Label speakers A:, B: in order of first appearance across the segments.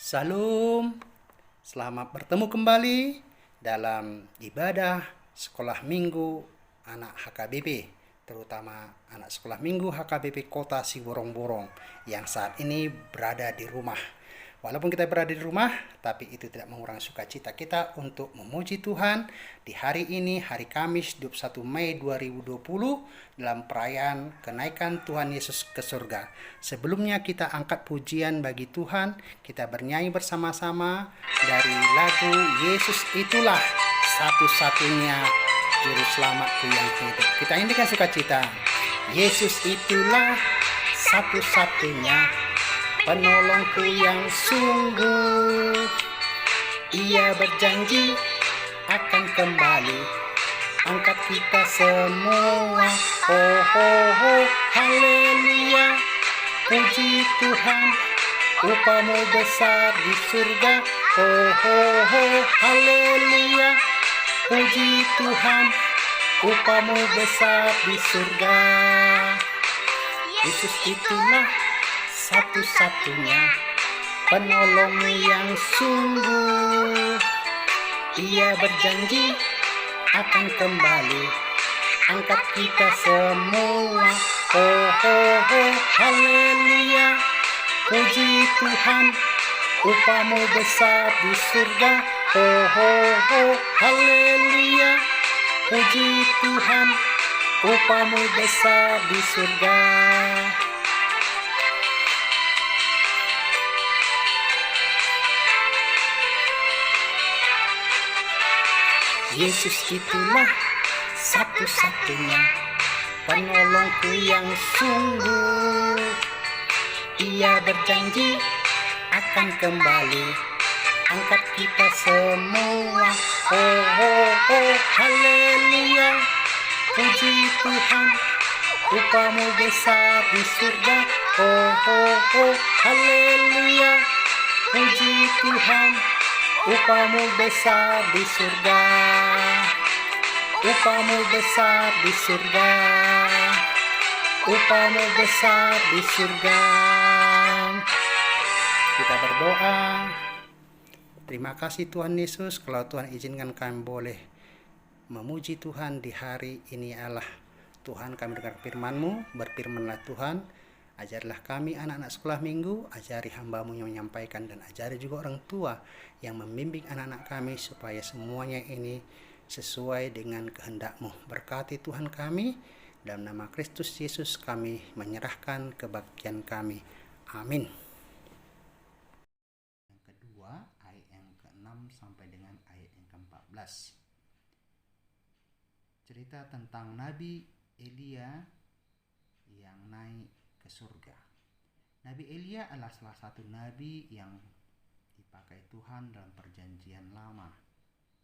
A: Salam, selamat bertemu kembali dalam ibadah sekolah minggu anak HKBP, terutama anak sekolah minggu HKBP Kota Siborong-Borong yang saat ini berada di rumah. Walaupun kita berada di rumah, tapi itu tidak mengurangi sukacita kita untuk memuji Tuhan di hari ini, hari Kamis 21 Mei 2020 dalam perayaan kenaikan Tuhan Yesus ke surga. Sebelumnya kita angkat pujian bagi Tuhan, kita bernyanyi bersama-sama dari lagu Yesus itulah satu-satunya juru selamatku yang hidup. Kita intikan sukacita. Yesus itulah satu-satunya penolongku yang sungguh. Ia berjanji akan kembali angkat kita semua. Oh, oh, oh, haleluya. Puji Tuhan, upamu besar di surga. Oh, oh, oh, haleluya. Puji Tuhan, upamu besar di surga. Yesus itulah satu-satunya penolongmu yang sungguh. Ia berjanji akan kembali angkat kita semua. Oh, oh, oh, haleluya. Puji Tuhan, upamu besar di surga. Oh, oh, oh, haleluya. Puji Tuhan, upamu besar di surga. Yesus itulah satu-satunya penolongku yang sungguh. Ia berjanji akan kembali angkat kita semua. Oh, oh, oh, haleluya. Puji Tuhan, upamu besar di surga. Oh, oh, oh, haleluya. Puji Tuhan, upamu besar di surga. Upamu besar di surga. Upamu besar di surga. Kita berdoa. Terima kasih Tuhan Yesus, kalau Tuhan izinkan kami boleh memuji Tuhan di hari ini Allah. Tuhan, kami dengar firman-Mu, berfirmanlah Tuhan, ajarilah kami anak-anak sekolah minggu, ajari hamba-Mu yang menyampaikan, dan ajari juga orang tua yang membimbing anak-anak kami supaya semuanya ini sesuai dengan kehendak-Mu. Berkati Tuhan kami, dalam nama Kristus Yesus kami menyerahkan kebaktian kami. Amin. Yang kedua, ayat yang ke-6 sampai dengan ayat yang ke-14. Cerita tentang Nabi Elia yang naik ke surga. Nabi Elia adalah salah satu nabi yang dipakai Tuhan dalam perjanjian lama.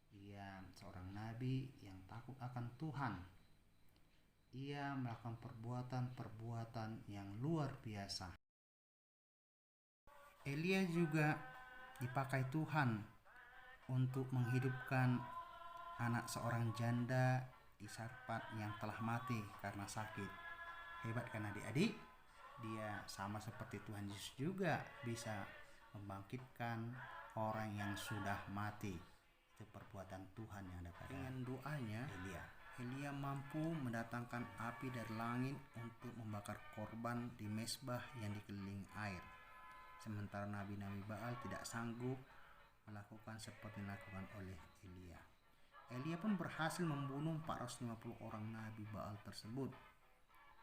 A: Ia seorang nabi yang takut akan Tuhan. Ia melakukan perbuatan-perbuatan yang luar biasa. Elia juga dipakai Tuhan untuk menghidupkan anak seorang janda di Sarfat yang telah mati karena sakit. Hebat kan adik-adik? Dia sama seperti Tuhan Yesus juga bisa membangkitkan orang yang sudah mati. Itu perbuatan Tuhan yang ada pada dengan doanya Elia mampu mendatangkan api dari langit untuk membakar korban di mezbah yang dikelilingi air. Sementara nabi-nabi Baal tidak sanggup melakukan seperti yang dilakukan oleh Elia. Elia pun berhasil membunuh 450 orang nabi Baal tersebut.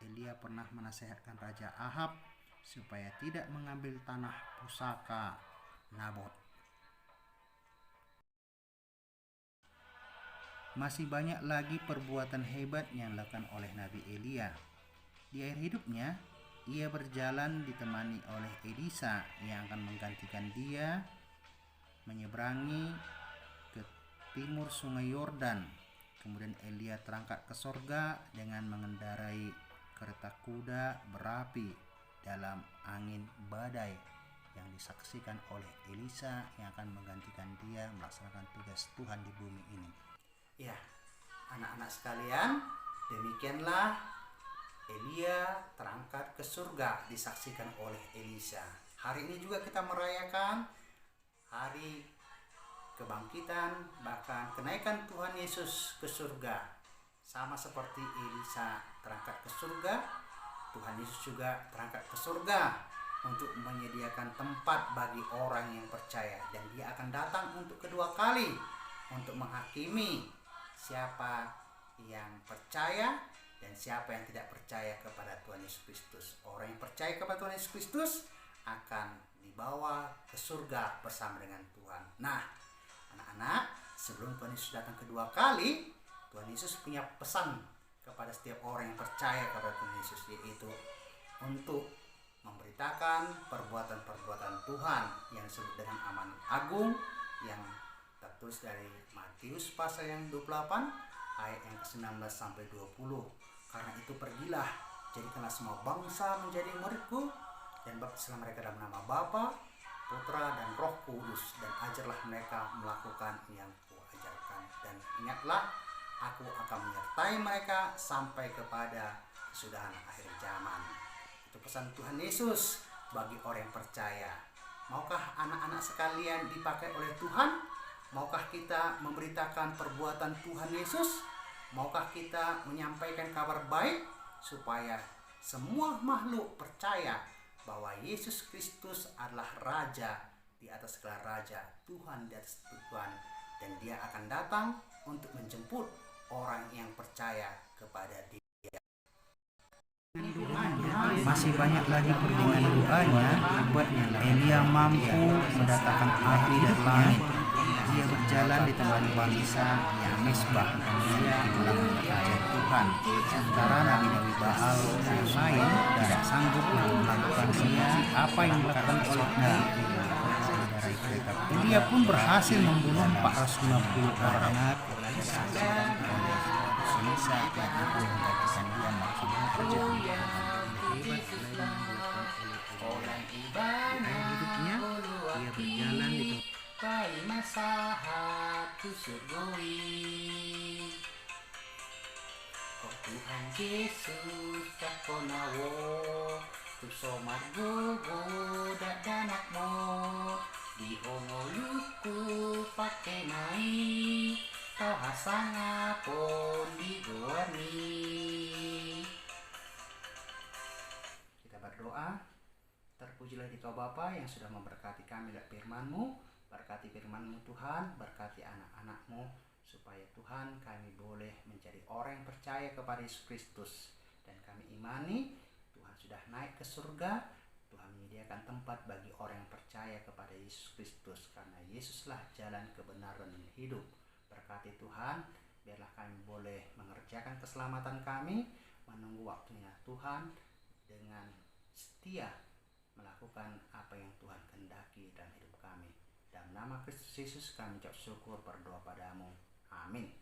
A: Elia pernah menasihatkan Raja Ahab supaya tidak mengambil tanah pusaka Nabot. Masih banyak lagi perbuatan hebat yang dilakukan oleh Nabi Elia. Di akhir hidupnya, ia berjalan ditemani oleh Elisa yang akan menggantikan dia menyeberangi ke timur sungai Yordan. Kemudian Elia terangkat ke sorga dengan mengendarai kereta kuda berapi dalam angin badai yang disaksikan oleh Elisa yang akan menggantikan dia melaksanakan tugas Tuhan di bumi ini. Ya, anak-anak sekalian, demikianlah Elia terangkat ke surga disaksikan oleh Elisa. Hari ini juga kita merayakan hari kebangkitan, bahkan kenaikan Tuhan Yesus ke surga. Sama seperti Elisa terangkat ke surga, Tuhan Yesus juga terangkat ke surga untuk menyediakan tempat bagi orang yang percaya, dan dia akan datang untuk kedua kali untuk menghakimi siapa yang percaya dan siapa yang tidak percaya kepada Tuhan Yesus Kristus. Orang yang percaya kepada Tuhan Yesus Kristus akan dibawa ke surga bersama dengan Tuhan. Nah, anak-anak, sebelum Tuhan Yesus datang kedua kali, Tuhan Yesus punya pesan kepada setiap orang yang percaya kepada Tuhan Yesus, yaitu untuk memberitakan perbuatan-perbuatan Tuhan yang disebut dengan amanat agung, yang tertulis dari Matius pasal yang 28 ayat yang ke-19 sampai 20. Karena itu pergilah, jadikanlah semua bangsa menjadi muridku, dan baptislah mereka dalam nama Bapa, Putra, dan Roh Kudus, dan ajarlah mereka melakukan yang kuajarkan. Dan ingatlah, aku akan menyertai mereka sampai kepada kesudahan akhir zaman. Itu pesan Tuhan Yesus bagi orang yang percaya. Maukah anak-anak sekalian dipakai oleh Tuhan? Maukah kita memberitakan perbuatan Tuhan Yesus? Maukah kita menyampaikan kabar baik supaya semua makhluk percaya bahwa Yesus Kristus adalah Raja di atas segala raja, Tuhan di atas Tuhan, dan dia akan datang untuk menjemput orang yang percaya kepada dia.
B: Masih banyak lagi dengan doanya Elia mampu mendatangkan api dari langit. Dia berjalan di tengah bangsa yang misbah, dan dia pulang mempercayai Tuhan. Sementara nabi-nabi Baal yang lain tidak sanggup melakukan apa yang dilakukan oleh Nabi. Elia pun berhasil membunuh 450 orang. Hidupnya dia berjalan di
A: Masahat surgawi. Oh Tuhan Yesus kakonawo tu somargo dak danakmo di hongoluku pakai nai tau hasanga pon di goani. Kita berdoa. Terpujilah Engkau Bapa yang sudah memberkati kami dengan firman-Mu. Berkati firman-Mu Tuhan, berkati anak-anak-Mu, supaya Tuhan kami boleh menjadi orang yang percaya kepada Yesus Kristus. Dan kami imani Tuhan sudah naik ke surga. Tuhan menyediakan tempat bagi orang yang percaya kepada Yesus Kristus, karena Yesuslah jalan kebenaran dan hidup. Berkati Tuhan, biarlah kami boleh mengerjakan keselamatan kami, menunggu waktunya Tuhan dengan setia melakukan apa yang Tuhan kehendaki dalam hidup kami. Dalam nama Kristus Yesus kami ucap syukur berdoa padamu. Amin.